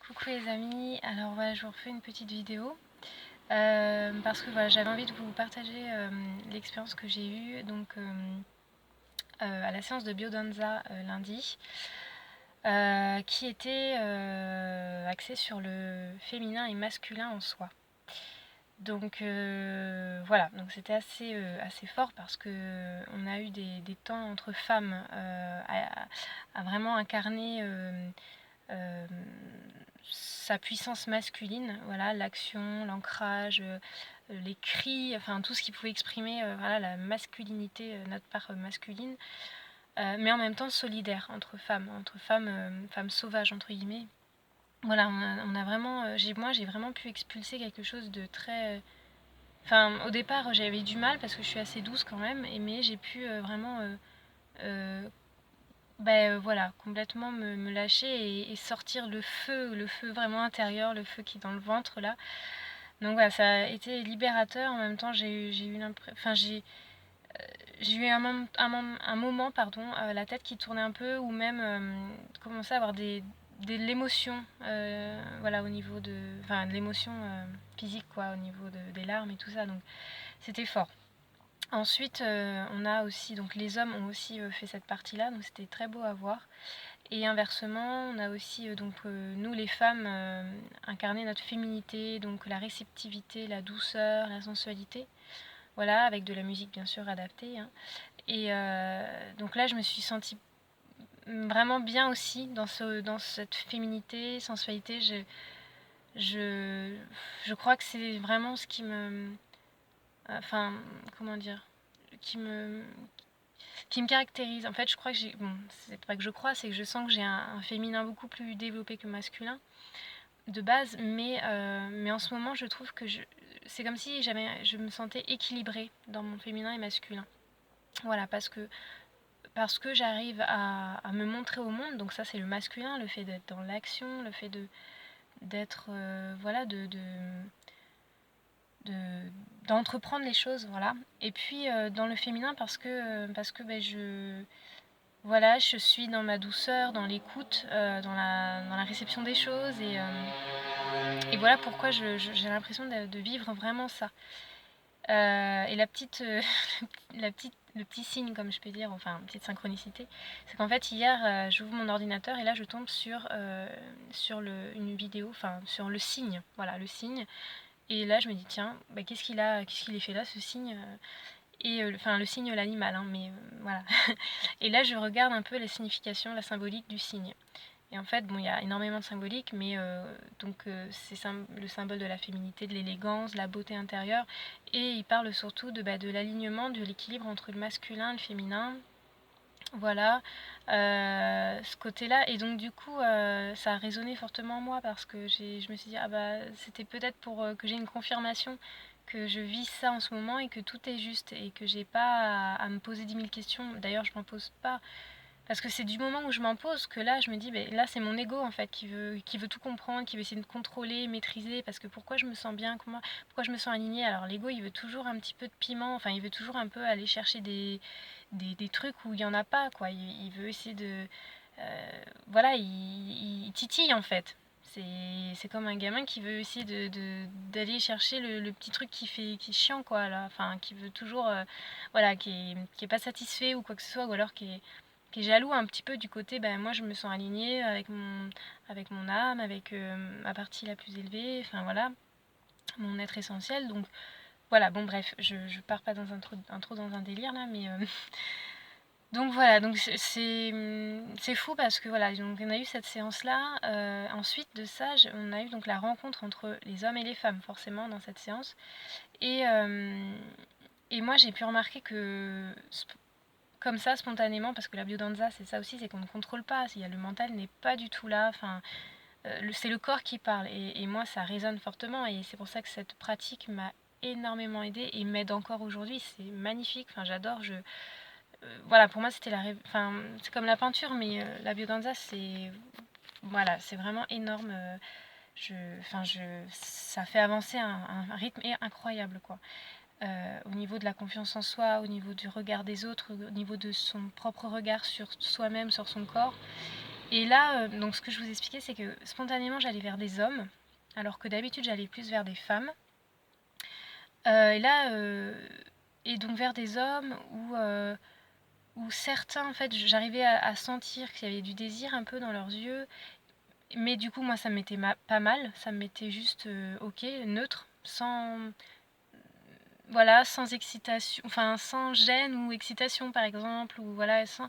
Coucou les amis, alors voilà, je vous refais une petite vidéo parce que voilà, j'avais envie de vous partager l'expérience que j'ai eue à la séance de biodanza lundi qui était axée sur le féminin et masculin en soi. Donc voilà, donc c'était assez fort parce que on a eu des temps entre femmes à vraiment incarner euh, sa puissance masculine, voilà, l'action, l'ancrage, les cris, enfin tout ce qui pouvait exprimer voilà, la masculinité, notre part masculine, mais en même temps solidaire entre femmes sauvages entre guillemets. Voilà, on a vraiment, moi j'ai vraiment pu expulser quelque chose de très. Enfin, au départ j'avais du mal parce que je suis assez douce quand même, mais j'ai pu vraiment euh, voilà, complètement me lâcher et sortir le feu vraiment intérieur, le feu qui est dans le ventre là. Donc voilà, ça a été libérateur. En même temps, j'ai eu l'impression, enfin j'ai eu un moment, pardon, la tête qui tournait un peu ou même commencer à avoir de l'émotion, voilà, au niveau de l'émotion physique quoi, au niveau des larmes et tout ça. Donc c'était fort. Ensuite, on a aussi, donc les hommes ont aussi fait cette partie-là, donc c'était très beau à voir. Et inversement, on a aussi, nous les femmes, incarné notre féminité, donc la réceptivité, la douceur, la sensualité. Voilà, avec de la musique bien sûr adaptée, hein. Et donc là, je me suis sentie vraiment bien aussi dans cette féminité, sensualité. Je, je crois que c'est vraiment ce qui me. Enfin, comment dire, qui me, qui me caractérise. En fait, je crois que j'ai. Bon, c'est pas que je crois, c'est que je sens que j'ai un féminin beaucoup plus développé que masculin de base, mais en ce moment, je trouve que c'est comme si je me sentais équilibrée dans mon féminin et masculin. Voilà, parce que j'arrive à me montrer au monde, donc ça c'est le masculin, le fait d'être dans l'action, le fait d'être, voilà, d'entreprendre les choses, voilà. Et puis dans le féminin, parce que voilà, je suis dans ma douceur, dans l'écoute, dans la réception des choses, et voilà pourquoi j'ai l'impression de vivre vraiment ça. Et le petit signe, comme je peux dire, enfin, une petite synchronicité, c'est qu'en fait, hier, j'ouvre mon ordinateur et là, je tombe sur une vidéo, enfin, sur le signe, voilà, le signe. Et là, je me dis, tiens, bah, qu'est-ce qu'il est fait là, ce signe et enfin, le signe, l'animal, hein, mais voilà. Et là, je regarde un peu la signification, la symbolique du signe. Et en fait, bon, il y a énormément de symbolique, mais c'est le symbole de la féminité, de l'élégance, de la beauté intérieure. Et il parle surtout de l'alignement, de l'équilibre entre le masculin et le féminin. Voilà, ce côté-là. Et donc, du coup, ça a résonné fortement en moi parce que je me suis dit, ah bah, c'était peut-être pour que j'ai une confirmation que je vis ça en ce moment et que tout est juste et que j'ai pas à me poser 10 000 questions. D'ailleurs, je m'en pose pas parce que c'est du moment où je m'en pose que là, je me dis, ben, là, c'est mon ego en fait qui veut tout comprendre, qui veut essayer de contrôler, maîtriser. Parce que pourquoi je me sens bien, pourquoi je me sens alignée. Alors, l'ego, il veut toujours un petit peu de piment, enfin, il veut toujours un peu aller chercher des trucs où il n'y en a pas, quoi. Il veut essayer de. Voilà, il titille en fait. C'est comme un gamin qui veut essayer d'aller chercher le petit truc qui est chiant, quoi, là. Enfin, qui veut toujours. Voilà, qui est pas satisfait ou quoi que ce soit, ou alors qui est jaloux un petit peu du côté, ben, moi je me sens alignée avec mon âme, avec ma partie la plus élevée, enfin voilà, mon être essentiel. Donc voilà, bon bref, je pars pas trop dans un délire là, mais donc voilà, donc c'est fou parce que voilà, donc on a eu cette séance là. Ensuite de ça, on a eu donc la rencontre entre les hommes et les femmes forcément dans cette séance. Et, euh, et moi j'ai pu remarquer que comme ça spontanément, parce que la biodanza c'est ça aussi, c'est qu'on ne contrôle pas, le mental n'est pas du tout là, enfin c'est le corps qui parle, et moi ça résonne fortement, et c'est pour ça que cette pratique m'a énormément aidée et m'aide encore aujourd'hui. C'est magnifique, enfin j'adore. Voilà, pour moi c'était enfin c'est comme la peinture, mais la biodanza c'est, voilà, c'est vraiment énorme. Ça fait avancer un rythme incroyable, quoi. Au niveau de la confiance en soi, au niveau du regard des autres, au niveau de son propre regard sur soi-même, sur son corps. Et là, donc ce que je vous expliquais, c'est que spontanément, j'allais vers des hommes, alors que d'habitude, j'allais plus vers des femmes. Et là, et donc vers des hommes où certains, en fait, j'arrivais à sentir qu'il y avait du désir un peu dans leurs yeux. Mais du coup, moi, ça me mettait pas mal. Ça me mettait juste, ok, neutre, sans, voilà, sans excitation, enfin, sans gêne ou excitation, par exemple, ou voilà, sans,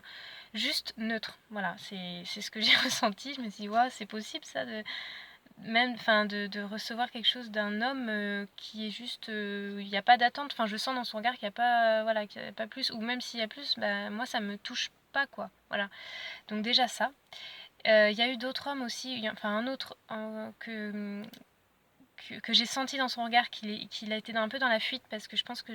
juste neutre. Voilà, c'est ce que j'ai ressenti. Je me suis dit, ouais, c'est possible ça, même, enfin, de recevoir quelque chose d'un homme qui est juste, il n'y a pas d'attente. Enfin, je sens dans son regard qu'il n'y a pas, voilà, qu'il y a pas plus, ou même s'il y a plus, bah, moi, ça me touche pas, quoi. Voilà. Donc déjà ça. Il y a eu d'autres hommes aussi, enfin un autre que j'ai senti dans son regard qu'il a été un peu dans la fuite parce que je pense que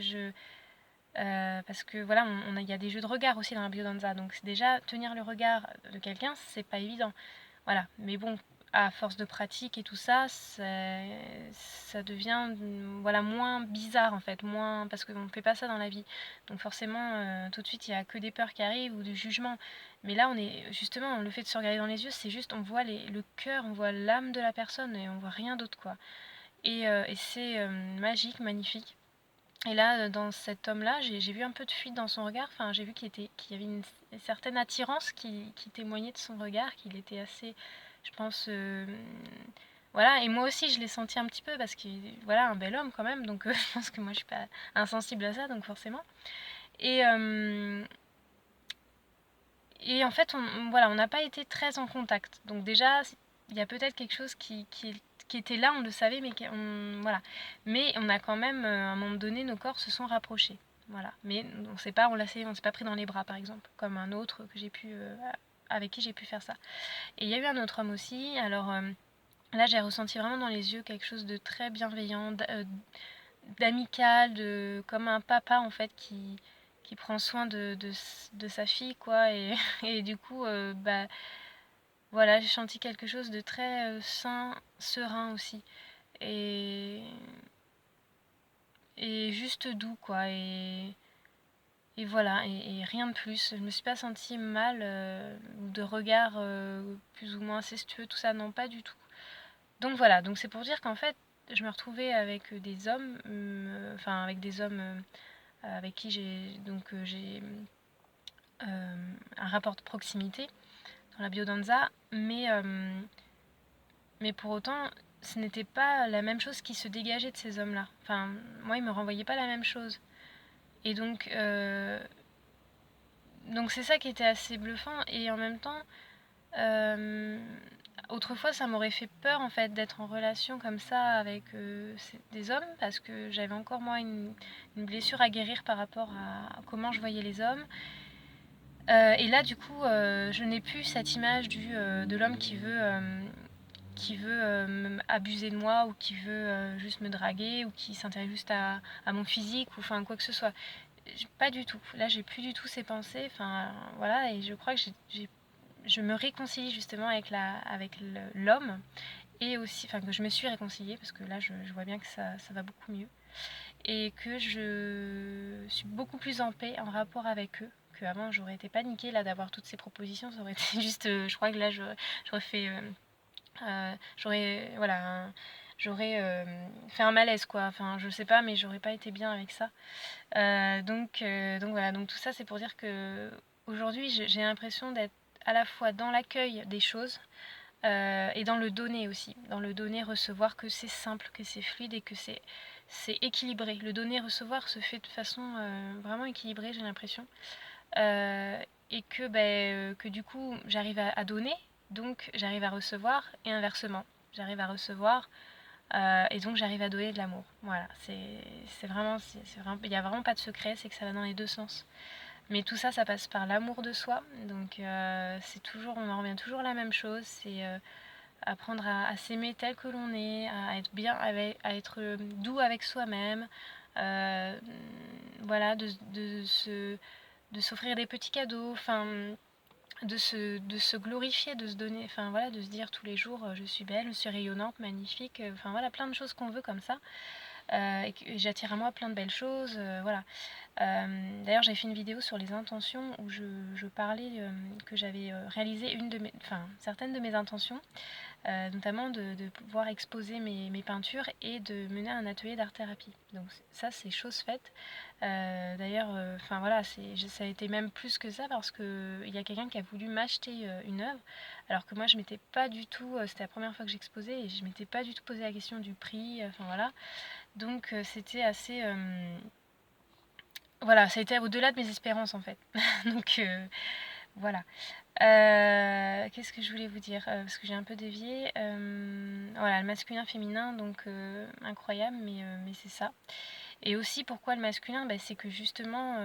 parce que voilà, il y a des jeux de regard aussi dans la biodanza. Donc c'est déjà tenir le regard de quelqu'un, c'est pas évident. Voilà. Mais bon, à force de pratique et tout ça, ça devient voilà, moins bizarre en fait, moins parce qu'on ne fait pas ça dans la vie. Donc forcément, tout de suite, il n'y a que des peurs qui arrivent ou du jugement. Mais là, on est justement, le fait de se regarder dans les yeux, c'est juste, on voit le cœur, on voit l'âme de la personne et on voit rien d'autre quoi. Et c'est magique, magnifique. Et là, dans cet homme-là, j'ai vu un peu de fuite dans son regard. Enfin, j'ai vu qu'il y avait une certaine attirance qui témoignait de son regard, qu'il était assez, je pense, voilà. Et moi aussi, je l'ai senti un petit peu parce que, voilà, un bel homme quand même. Donc, je pense que moi, je suis pas insensible à ça, donc forcément. Et, euh, et en fait, voilà, on n'a pas été très en contact. Donc déjà, il y a peut-être quelque chose qui était là, on le savait, mais voilà. Mais on a quand même, à un moment donné, nos corps se sont rapprochés. Voilà. Mais on s'est pas pris dans les bras, par exemple, comme un autre avec qui j'ai pu faire ça. Et il y a eu un autre homme aussi. Alors là, j'ai ressenti vraiment dans les yeux quelque chose de très bienveillant, d'amical, comme un papa en fait qui prend soin de sa fille quoi et du coup bah voilà j'ai senti quelque chose de très sain, serein aussi et, et juste doux quoi et voilà et rien de plus. Je me suis pas sentie mal ou de regard plus ou moins incestueux, tout ça, non pas du tout. Donc voilà, donc c'est pour dire qu'en fait je me retrouvais avec des hommes, enfin avec des hommes avec qui j'ai un rapport de proximité dans la biodanza, mais pour autant, ce n'était pas la même chose qui se dégageait de ces hommes-là. Enfin, moi, ils me renvoyaient pas la même chose. Et donc c'est ça qui était assez bluffant. Et en même temps, euh, autrefois, ça m'aurait fait peur en fait d'être en relation comme ça avec des hommes parce que j'avais encore moi une blessure à guérir par rapport à comment je voyais les hommes. Et là, du coup, je n'ai plus cette image de l'homme qui veut abuser de moi ou qui veut juste me draguer ou qui s'intéresse juste à mon physique ou enfin quoi que ce soit. Pas du tout. Là, j'ai plus du tout ces pensées. Enfin, voilà, et je crois que je me réconcilie justement avec l'homme et aussi, enfin, que je me suis réconciliée parce que là, je vois bien que ça va beaucoup mieux et que je suis beaucoup plus en paix en rapport avec eux qu'avant. J'aurais été paniquée là d'avoir toutes ces propositions, ça aurait été juste je crois que là j'aurais fait voilà j'aurais fait un malaise quoi, enfin je sais pas, mais j'aurais pas été bien avec ça. Donc voilà, donc tout ça c'est pour dire que aujourd'hui j'ai l'impression d'être à la fois dans l'accueil des choses et dans le donner aussi, dans le donner, recevoir, que c'est simple, que c'est fluide et que c'est équilibré. Le donner-recevoir se fait de façon vraiment équilibrée, j'ai l'impression. Euh, et que du coup, j'arrive à donner, donc j'arrive à recevoir, et inversement. J'arrive à recevoir, et donc j'arrive à donner de l'amour. Voilà, vraiment, il n'y a vraiment pas de secret, c'est que ça va dans les deux sens. Mais tout ça, ça passe par l'amour de soi. Donc c'est toujours, on en revient toujours à la même chose. C'est apprendre à s'aimer tel que l'on est, à être bien, à être doux avec soi-même. Euh, voilà, de s'offrir des petits cadeaux. Enfin, de se glorifier, de se donner, enfin voilà, de se dire tous les jours je suis belle, je suis rayonnante, magnifique, enfin voilà, plein de choses qu'on veut comme ça. et j'attire à moi plein de belles choses, voilà. D'ailleurs, j'avais fait une vidéo sur les intentions où je parlais que j'avais réalisé certaines de mes intentions, notamment de pouvoir exposer mes peintures et de mener un atelier d'art-thérapie. Donc ça, c'est chose faite. D'ailleurs, voilà, ça a été même plus que ça parce qu'il y a quelqu'un qui a voulu m'acheter une œuvre, alors que moi, je m'étais pas du tout, c'était la première fois que j'exposais et je m'étais pas du tout posé la question du prix, voilà. Donc c'était assez... voilà, ça a été au-delà de mes espérances en fait. Donc voilà. Qu'est-ce que je voulais vous dire? Parce que j'ai un peu dévié. Voilà, le masculin, féminin, donc incroyable, mais c'est ça. Et aussi, pourquoi le masculin? Bah, c'est que justement,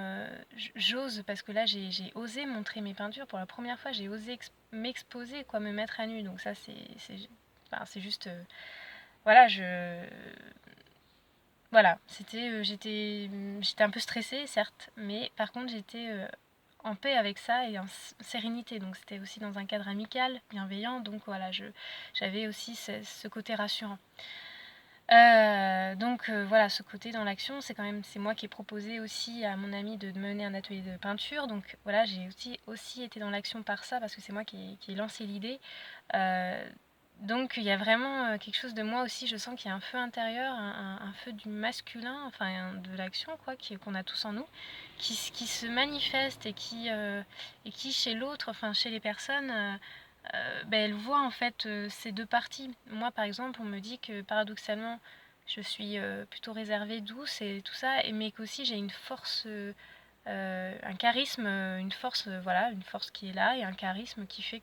j'ose, parce que là, j'ai osé montrer mes peintures. Pour la première fois, j'ai osé m'exposer, quoi, me mettre à nu. Donc ça, c'est juste... voilà, Voilà, j'étais un peu stressée, certes, mais par contre, j'étais en paix avec ça et en sérénité. Donc c'était aussi dans un cadre amical, bienveillant. Donc voilà, j'avais aussi ce côté rassurant. Voilà, ce côté dans l'action, c'est moi qui ai proposé aussi à mon ami de mener un atelier de peinture. Donc voilà, j'ai aussi été dans l'action par ça parce que c'est moi qui ai lancé l'idée. Donc il y a vraiment quelque chose de moi aussi, je sens qu'il y a un feu intérieur, un feu du masculin, enfin de l'action quoi, qu'on a tous en nous, qui se manifeste et qui chez l'autre, enfin chez les personnes, elles voient en fait ces deux parties. Moi par exemple, on me dit que paradoxalement, je suis plutôt réservée, douce et tout ça, mais qu'aussi j'ai une force, un charisme, une force, voilà, une force qui est là et un charisme qui fait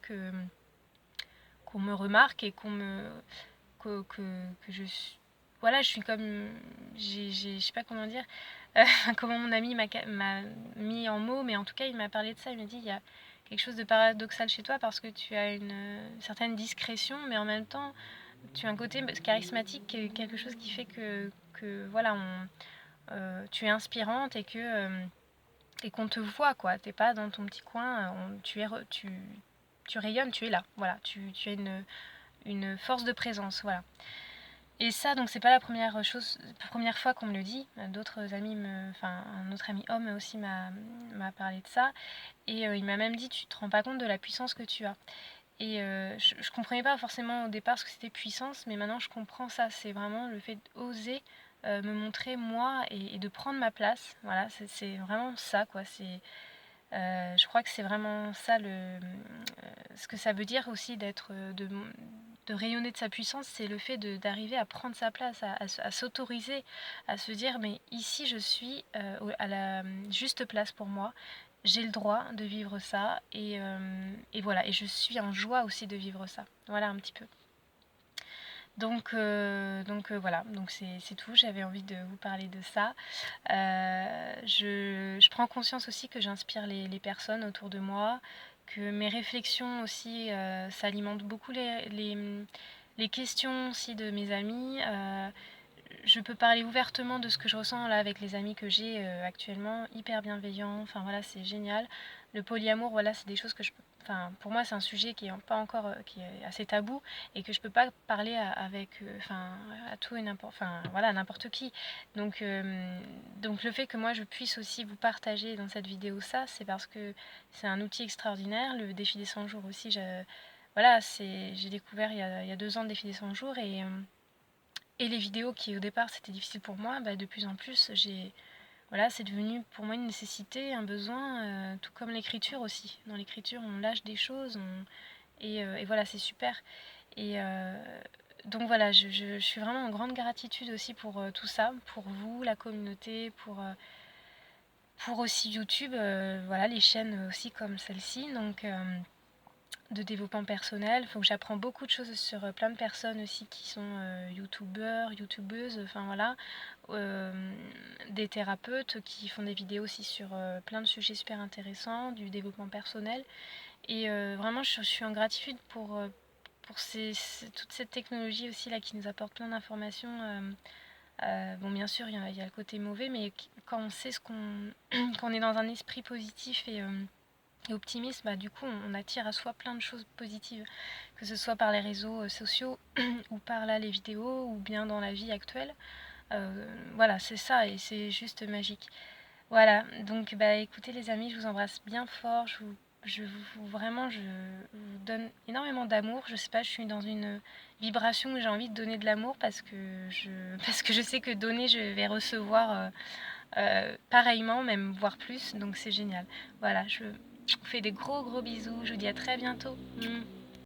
qu'on me remarque et que je suis, voilà, je suis comme, je sais pas comment dire, comment mon ami m'a mis en mots, mais en tout cas il m'a parlé de ça, il m'a dit il y a quelque chose de paradoxal chez toi parce que tu as une certaine discrétion, mais en même temps tu as un côté charismatique, quelque chose qui fait que voilà, tu es inspirante et qu'on te voit quoi, t'es pas dans ton petit coin, tu rayonnes, tu es là, voilà, tu as une force de présence, voilà. Et ça, donc c'est pas la première fois qu'on me le dit. D'autres amis un autre ami homme aussi m'a parlé de ça. Et il m'a même dit, tu te rends pas compte de la puissance que tu as. Et je comprenais pas forcément au départ ce que c'était puissance, mais maintenant je comprends ça. C'est vraiment le fait d'oser me montrer moi et de prendre ma place. Voilà, c'est vraiment ça, quoi. Je crois que c'est vraiment ça ce que ça veut dire aussi de rayonner de sa puissance, c'est le fait d'arriver à prendre sa place, à s'autoriser, à se dire mais ici je suis à la juste place pour moi, j'ai le droit de vivre ça et voilà, et je suis en joie aussi de vivre ça. Voilà un petit peu. Voilà, donc c'est tout, j'avais envie de vous parler de ça. Je prends conscience aussi que j'inspire les personnes autour de moi, que mes réflexions aussi s'alimentent beaucoup les questions aussi de mes amis. Je peux parler ouvertement de ce que je ressens là avec les amis que j'ai actuellement, hyper bienveillants, enfin voilà, c'est génial. Le polyamour, voilà, c'est des choses que enfin, pour moi, c'est un sujet qui est pas encore, qui est assez tabou et que je peux pas parler avec, à tout et n'importe, enfin voilà, n'importe qui. Donc le fait que moi je puisse aussi vous partager dans cette vidéo ça, c'est parce que c'est un outil extraordinaire. Le défi des 100 jours aussi, voilà, j'ai découvert il y a 2 ans le défi des 100 jours et les vidéos qui au départ c'était difficile pour moi, de plus en plus voilà, c'est devenu pour moi une nécessité, un besoin, tout comme l'écriture aussi. Dans l'écriture on lâche des choses et voilà, c'est super. Et donc voilà, je suis vraiment en grande gratitude aussi pour tout ça, pour vous, la communauté, pour aussi YouTube, voilà, les chaînes aussi comme celle-ci. Donc de développement personnel. Faut que j'apprends beaucoup de choses sur plein de personnes aussi qui sont youtubeurs, youtubeuses, enfin voilà. Des thérapeutes qui font des vidéos aussi sur plein de sujets super intéressants, du développement personnel. Et vraiment, je suis en gratitude pour toute cette technologie aussi là qui nous apporte plein d'informations. Bon, bien sûr, il y a le côté mauvais, mais quand on sait qu'on est dans un esprit positif et optimiste, du coup on attire à soi plein de choses positives, que ce soit par les réseaux sociaux ou par là les vidéos ou bien dans la vie actuelle. Voilà, c'est ça et c'est juste magique. Voilà, donc bah écoutez les amis, je vous embrasse bien fort, vraiment je vous donne énormément d'amour. Je sais pas, je suis dans une vibration où j'ai envie de donner de l'amour parce que parce que je sais que donner, je vais recevoir pareillement, même voire plus, donc c'est génial. Voilà, je vous fais des gros bisous, je vous dis à très bientôt.